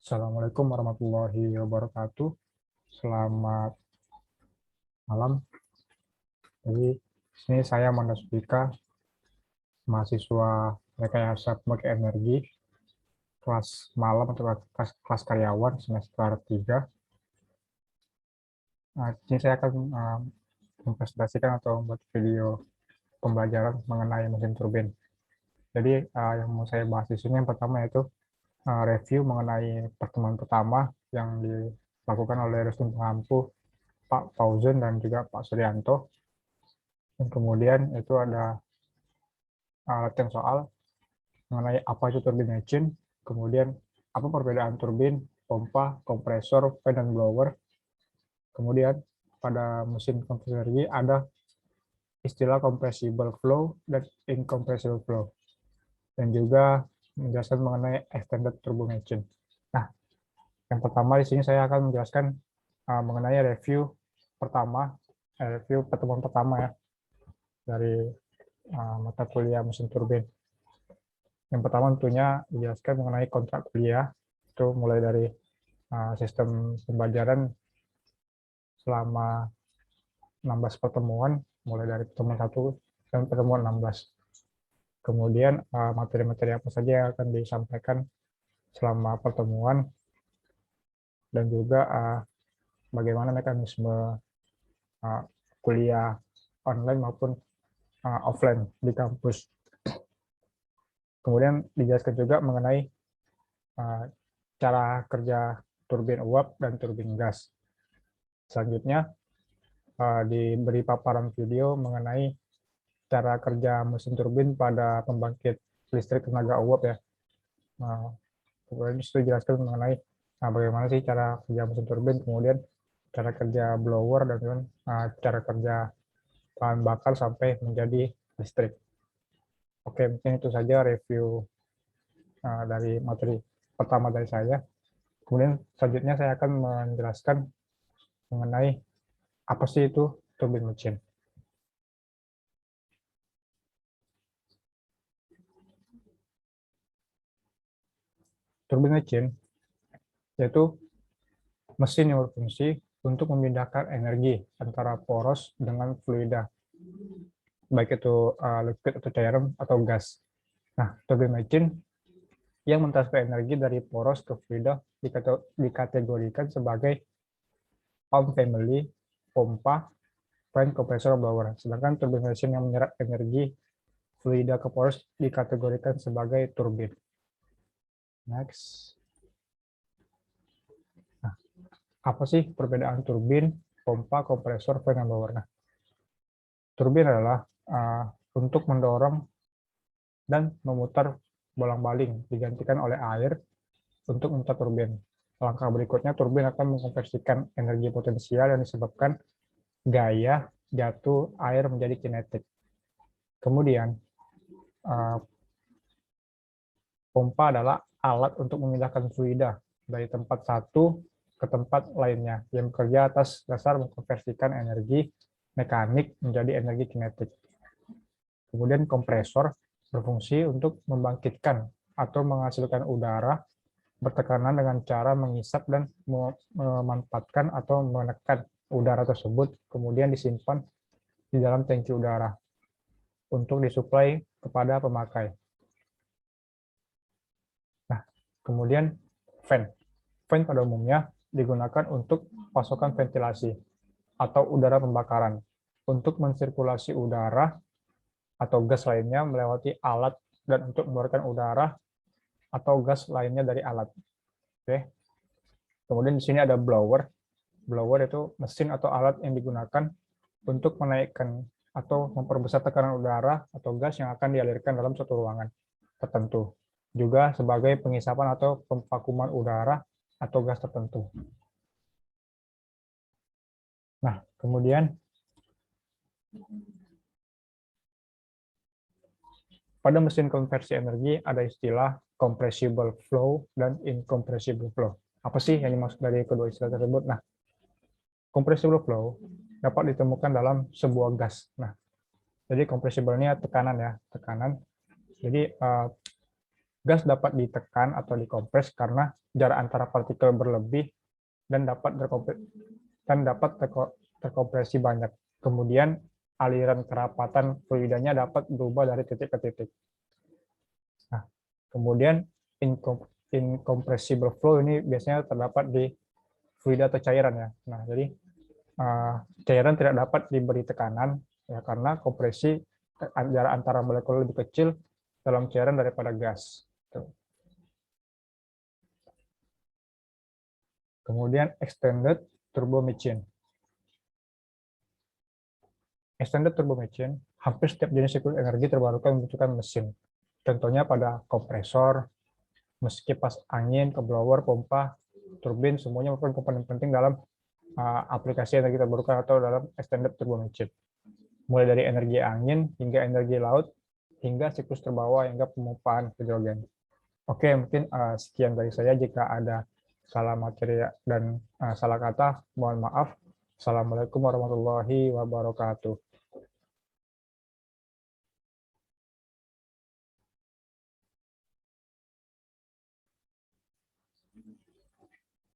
Assalamualaikum warahmatullahi wabarakatuh. Selamat malam. Jadi, sini saya Mandasvika, mahasiswa Rekayasa Pembangkit Energi, kelas malam atau kelas karyawan semester 3. Nah, sini saya akan mempresentasikan atau membuat video pembelajaran mengenai mesin turbin. Jadi, yang mau saya bahas di sini yang pertama yaitu review mengenai pertemuan pertama yang dilakukan oleh Restu Pengampu, Pak Fauzan dan juga Pak Suryanto. Dan kemudian itu ada latihan soal mengenai apa itu turbin machine, kemudian apa perbedaan turbin, pompa, kompresor, fan, dan blower. Kemudian pada mesin konversi energi ada istilah compressible flow dan incompressible flow. Dan juga menjelaskan mengenai extended turbo machine. Nah, yang pertama di sini saya akan menjelaskan mengenai review pertemuan pertama ya dari mata kuliah mesin turbin. Yang pertama tentunya dijelaskan mengenai kontrak kuliah, itu mulai dari sistem pembelajaran selama 16 pertemuan, mulai dari pertemuan 1 dan pertemuan 16. Kemudian materi-materi apa saja yang akan disampaikan selama pertemuan, dan juga bagaimana mekanisme kuliah online maupun offline di kampus. Kemudian dijelaskan juga mengenai cara kerja turbin uap dan turbin gas. Selanjutnya diberi paparan video mengenai cara kerja mesin turbin pada pembangkit listrik tenaga uap ya. Nah, kemudian disitu jelaskan mengenai bagaimana sih cara kerja mesin turbin, kemudian cara kerja blower, dan kemudian cara kerja bahan bakar sampai menjadi listrik. Oke, mungkin itu saja review dari materi pertama dari saya. Kemudian selanjutnya saya akan menjelaskan mengenai apa sih itu turbin machine. Turbin machine yaitu mesin yang berfungsi untuk memindahkan energi antara poros dengan fluida, baik itu liquid atau cairan atau gas. Nah, turbin machine yang mentransfer energi dari poros ke fluida dikategorikan sebagai pump family, pompa, fan, kompresor, blower. Sedangkan turbin machine yang menyerap energi fluida ke poros dikategorikan sebagai turbin. Next. Nah, apa sih perbedaan turbin, pompa, kompresor, fan, dan blower? Nah, turbin adalah untuk mendorong dan memutar bolang-baling, digantikan oleh air untuk memutar turbin. Langkah berikutnya, turbin akan mengkonversikan energi potensial yang disebabkan gaya jatuh air menjadi kinetik. Kemudian, pompa adalah alat untuk memindahkan fluida dari tempat satu ke tempat lainnya, yang bekerja atas dasar mengkonversikan energi mekanik menjadi energi kinetik. Kemudian kompresor berfungsi untuk membangkitkan atau menghasilkan udara bertekanan dengan cara mengisap dan memanfaatkan atau menekan udara tersebut, kemudian disimpan di dalam tangki udara untuk disuplai kepada pemakai. Nah, kemudian fan. Fan pada umumnya digunakan untuk pasokan ventilasi atau udara pembakaran untuk mensirkulasi udara atau gas lainnya melewati alat dan untuk mengeluarkan udara atau gas lainnya dari alat. Oke. Kemudian di sini ada blower. Blower itu mesin atau alat yang digunakan untuk menaikkan atau memperbesar tekanan udara atau gas yang akan dialirkan dalam suatu ruangan tertentu. Juga sebagai pengisapan atau pemvakuman udara atau gas tertentu. Nah, kemudian pada mesin konversi energi ada istilah compressible flow dan incompressible flow. Apa sih yang dimaksud dari kedua istilah tersebut? Nah, compressible flow dapat ditemukan dalam sebuah gas. Nah, jadi compressible ini tekanan ya, tekanan. Jadi Gas dapat ditekan atau dikompres karena jarak antara partikel berlebih dan dapat terkompresi banyak. Kemudian aliran kerapatan fluidanya dapat berubah dari titik ke titik. Nah, kemudian incompressible flow ini biasanya terdapat di fluida atau cairan ya. Nah, jadi cairan tidak dapat diberi tekanan ya karena kompresi jarak antara molekul lebih kecil dalam cairan daripada gas. Kemudian extended turbo machine. Extended turbo machine, hampir setiap jenis siklus energi terbarukan membutuhkan mesin. Contohnya pada kompresor, mesin kipas angin, blower, pompa, turbin, semuanya merupakan komponen penting dalam aplikasi energi terbarukan atau dalam extended turbo machine. Mulai dari energi angin hingga energi laut, hingga siklus terbawah hingga pemumpaan hidrogen. Oke, mungkin sekian dari saya. Jika ada salah materi dan salah kata, mohon maaf. Assalamualaikum warahmatullahi wabarakatuh.